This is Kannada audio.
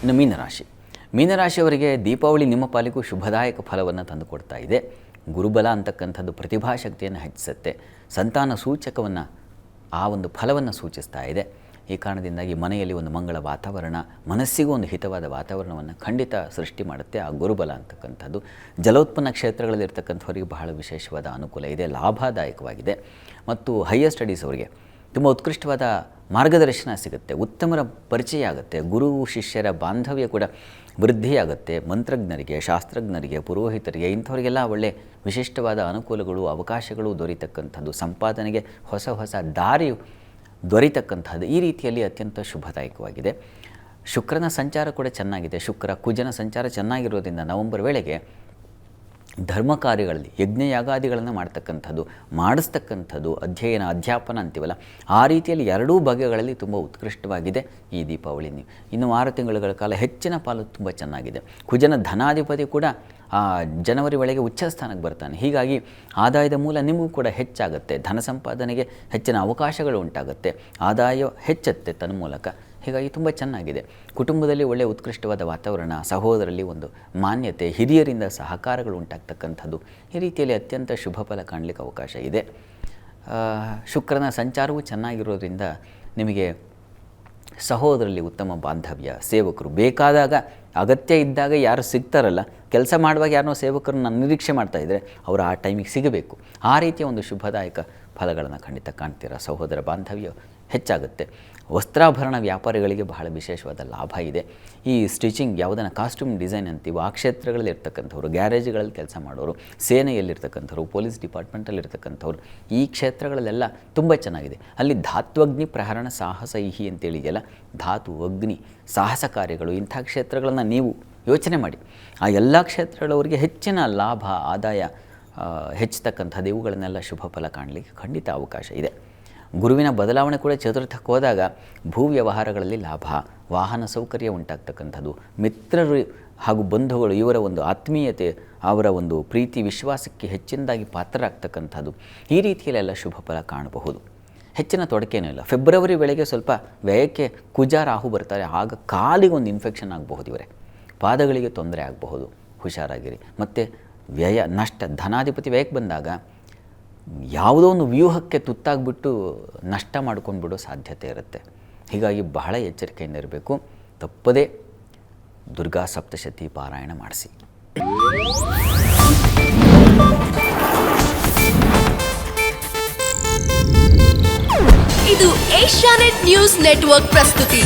ಇನ್ನು ಮೀನರಾಶಿಯವರಿಗೆ ದೀಪಾವಳಿ ನಿಮ್ಮ ಪಾಲಿಗೂ ಶುಭದಾಯಕ ಫಲವನ್ನು ತಂದುಕೊಡ್ತಾ ಇದೆ. ಗುರುಬಲ ಅಂತಕ್ಕಂಥದ್ದು ಪ್ರತಿಭಾಶಕ್ತಿಯನ್ನು ಹೆಚ್ಚಿಸುತ್ತೆ, ಸಂತಾನ ಸೂಚಕವನ್ನು ಆ ಒಂದು ಫಲವನ್ನು ಸೂಚಿಸ್ತಾ ಇದೆ. ಈ ಕಾರಣದಿಂದಾಗಿ ಮನೆಯಲ್ಲಿ ಒಂದು ಮಂಗಳ ವಾತಾವರಣ, ಮನಸ್ಸಿಗೂ ಒಂದು ಹಿತವಾದ ವಾತಾವರಣವನ್ನು ಖಂಡಿತ ಸೃಷ್ಟಿ ಮಾಡುತ್ತೆ ಆ ಗುರುಬಲ ಅಂತಕ್ಕಂಥದ್ದು. ಜಲೋತ್ಪನ್ನ ಕ್ಷೇತ್ರಗಳಲ್ಲಿರ್ತಕ್ಕಂಥವರಿಗೆ ಬಹಳ ವಿಶೇಷವಾದ ಅನುಕೂಲ ಇದೆ, ಲಾಭದಾಯಕವಾಗಿದೆ. ಮತ್ತು ಹೈಯರ್ ಸ್ಟಡೀಸ್ ಅವರಿಗೆ ತುಂಬ ಉತ್ಕೃಷ್ಟವಾದ ಮಾರ್ಗದರ್ಶನ ಸಿಗುತ್ತೆ, ಉತ್ತಮರ ಪರಿಚಯ ಆಗುತ್ತೆ, ಗುರು ಶಿಷ್ಯರ ಬಾಂಧವ್ಯ ಕೂಡ ವೃದ್ಧಿಯಾಗುತ್ತೆ. ಮಂತ್ರಜ್ಞರಿಗೆ, ಶಾಸ್ತ್ರಜ್ಞರಿಗೆ, ಪುರೋಹಿತರಿಗೆ ಇಂಥವರಿಗೆಲ್ಲ ಒಳ್ಳೆ ವಿಶಿಷ್ಟವಾದ ಅನುಕೂಲಗಳು, ಅವಕಾಶಗಳು ದೊರೀತಕ್ಕಂಥದ್ದು, ಸಂಪಾದನೆಗೆ ಹೊಸ ಹೊಸ ದಾರಿ ದೊರೀತಕ್ಕಂಥದ್ದು ಈ ರೀತಿಯಲ್ಲಿ ಅತ್ಯಂತ ಶುಭದಾಯಕವಾಗಿದೆ. ಶುಕ್ರನ ಸಂಚಾರ ಕೂಡ ಚೆನ್ನಾಗಿದೆ. ಶುಕ್ರ ಕುಜನ ಸಂಚಾರ ಚೆನ್ನಾಗಿರೋದ್ರಿಂದ ನವೆಂಬರ್ ವೇಳೆಗೆ ಧರ್ಮ ಕಾರ್ಯಗಳಲ್ಲಿ ಯಜ್ಞಯಾಗಾದಿಗಳನ್ನು ಮಾಡಿಸ್ತಕ್ಕಂಥದ್ದು ಅಧ್ಯಯನ ಅಧ್ಯಾಪನ ಅಂತೀವಲ್ಲ, ಆ ರೀತಿಯಲ್ಲಿ ಎರಡೂ ಬಗೆಗಳಲ್ಲಿ ತುಂಬ ಉತ್ಕೃಷ್ಟವಾಗಿದೆ ಈ ದೀಪಾವಳಿ. ಇನ್ನು 6 ತಿಂಗಳುಗಳ ಕಾಲ ಹೆಚ್ಚಿನ ಪಾಲು ತುಂಬ ಚೆನ್ನಾಗಿದೆ. ಕುಜನ ಧನಾಧಿಪತಿ ಕೂಡ ಜನವರಿ ವೇಳೆಗೆ ಉಚ್ಚ ಸ್ಥಾನಕ್ಕೆ ಬರ್ತಾನೆ. ಹೀಗಾಗಿ ಆದಾಯದ ಮೂಲ ನಿಮಗೂ ಕೂಡ ಹೆಚ್ಚಾಗುತ್ತೆ, ಧನ ಸಂಪಾದನೆಗೆ ಹೆಚ್ಚಿನ ಅವಕಾಶಗಳು ಉಂಟಾಗುತ್ತೆ, ಆದಾಯ ಹೆಚ್ಚುತ್ತೆ ತನ್ಮೂಲಕ. ಹೀಗಾಗಿ ತುಂಬ ಚೆನ್ನಾಗಿದೆ. ಕುಟುಂಬದಲ್ಲಿ ಒಳ್ಳೆಯ ಉತ್ಕೃಷ್ಟವಾದ ವಾತಾವರಣ, ಸಹೋದರಲ್ಲಿ ಒಂದು ಮಾನ್ಯತೆ, ಹಿರಿಯರಿಂದ ಸಹಕಾರಗಳು ಉಂಟಾಗ್ತಕ್ಕಂಥದ್ದು ಈ ರೀತಿಯಲ್ಲಿ ಅತ್ಯಂತ ಶುಭ ಫಲ ಕಾಣಲಿಕ್ಕೆ ಅವಕಾಶ ಇದೆ. ಶುಕ್ರನ ಸಂಚಾರವೂ ಚೆನ್ನಾಗಿರೋದ್ರಿಂದ ನಿಮಗೆ ಸಹೋದರಲ್ಲಿ ಉತ್ತಮ ಬಾಂಧವ್ಯ, ಸೇವಕರು ಬೇಕಾದಾಗ ಅಗತ್ಯ ಇದ್ದಾಗ ಯಾರು ಸಿಗ್ತಾರಲ್ಲ, ಕೆಲಸ ಮಾಡುವಾಗ ಯಾರನ್ನೋ ಸೇವಕರನ್ನು ನಿರೀಕ್ಷೆ ಮಾಡ್ತಾಯಿದ್ರೆ ಅವರು ಆ ಟೈಮಿಗೆ ಸಿಗಬೇಕು. ಆ ರೀತಿಯ ಒಂದು ಶುಭದಾಯಕ ಫಲಗಳನ್ನು ಖಂಡಿತ ಕಾಣ್ತೀರ. ಸಹೋದರ ಬಾಂಧವ್ಯ ಹೆಚ್ಚಾಗುತ್ತೆ. ವಸ್ತ್ರಾಭರಣ ವ್ಯಾಪಾರಿಗಳಿಗೆ ಬಹಳ ವಿಶೇಷವಾದ ಲಾಭ ಇದೆ. ಈ ಸ್ಟಿಚಿಂಗ್ ಯಾವುದನ್ನು ಕಾಸ್ಟ್ಯೂಮ್ ಡಿಸೈನ್ ಅಂತೀವೋ ಆ ಕ್ಷೇತ್ರಗಳಲ್ಲಿ ಇರ್ತಕ್ಕಂಥವ್ರು, ಗ್ಯಾರೇಜ್ಗಳಲ್ಲಿ ಕೆಲಸ ಮಾಡೋರು, ಸೇನೆಯಲ್ಲಿರ್ತಕ್ಕಂಥವ್ರು, ಪೊಲೀಸ್ ಡಿಪಾರ್ಟ್ಮೆಂಟಲ್ಲಿರ್ತಕ್ಕಂಥವ್ರು, ಈ ಕ್ಷೇತ್ರಗಳಲ್ಲೆಲ್ಲ ತುಂಬ ಚೆನ್ನಾಗಿದೆ. ಅಲ್ಲಿ ಧಾತ್ವಗ್ನಿ ಪ್ರಹರಣ ಸಾಹಸ ಇಹಿ ಅಂತೇಳಿದೆಯಲ್ಲ, ಧಾತು ಅಗ್ನಿ ಸಾಹಸ ಕಾರ್ಯಗಳು, ಇಂಥ ಕ್ಷೇತ್ರಗಳನ್ನು ನೀವು ಯೋಚನೆ ಮಾಡಿ. ಆ ಎಲ್ಲ ಕ್ಷೇತ್ರಗಳವರಿಗೆ ಹೆಚ್ಚಿನ ಲಾಭ, ಆದಾಯ ಹೆಚ್ಚತಕ್ಕಂಥದ್ದು ಇವುಗಳನ್ನೆಲ್ಲ ಶುಭ ಫಲ ಕಾಣಲಿಕ್ಕೆ ಖಂಡಿತ ಅವಕಾಶ ಇದೆ. ಗುರುವಿನ ಬದಲಾವಣೆ ಕೂಡ ಚತುರ್ಥಕ್ಕೆ ಹೋದಾಗ ಭೂ ವ್ಯವಹಾರಗಳಲ್ಲಿ ಲಾಭ, ವಾಹನ ಸೌಕರ್ಯ ಉಂಟಾಗ್ತಕ್ಕಂಥದ್ದು, ಮಿತ್ರರು ಹಾಗೂ ಬಂಧುಗಳು ಇವರ ಒಂದು ಆತ್ಮೀಯತೆ, ಅವರ ಒಂದು ಪ್ರೀತಿ ವಿಶ್ವಾಸಕ್ಕೆ ಹೆಚ್ಚಿನದಾಗಿ ಪಾತ್ರರಾಗ್ತಕ್ಕಂಥದ್ದು ಈ ರೀತಿಯಲ್ಲೆಲ್ಲ ಶುಭ ಫಲ ಕಾಣಬಹುದು. ಹೆಚ್ಚಿನ ತೊಡಕೇನೂ ಇಲ್ಲ. ಫೆಬ್ರವರಿ ವೇಳೆಗೆ ಸ್ವಲ್ಪ ವ್ಯಯಕ್ಕೆ ಕುಜ ರಾಹು ಬರ್ತಾರೆ, ಆಗ ಕಾಲಿಗೆ ಒಂದು ಇನ್ಫೆಕ್ಷನ್ ಆಗಬಹುದು, ಇವರೇ ಪಾದಗಳಿಗೆ ತೊಂದರೆ ಆಗಬಹುದು, ಹುಷಾರಾಗಿರಿ. ಮತ್ತು ವ್ಯಯ ನಷ್ಟ, ಧನಾಧಿಪತಿ ವ್ಯಯಕ್ಕೆ ಬಂದಾಗ ಯಾವುದೋ ಒಂದು ವ್ಯೂಹಕ್ಕೆ ತುತ್ತಾಗ್ಬಿಟ್ಟು ನಷ್ಟ ಮಾಡ್ಕೊಂಡ್ಬಿಡೋ ಸಾಧ್ಯತೆ ಇರುತ್ತೆ. ಹೀಗಾಗಿ ಬಹಳ ಎಚ್ಚರಿಕೆಯಿಂದ ಇರಬೇಕು. ತಪ್ಪದೇ ದುರ್ಗಾ ಸಪ್ತಶತಿ ಪಾರಾಯಣ ಮಾಡಿಸಿ. ಇದು ಏಷ್ಯಾನೆಟ್ ನ್ಯೂಸ್ ನೆಟ್ವರ್ಕ್ ಪ್ರಸ್ತುತಿ.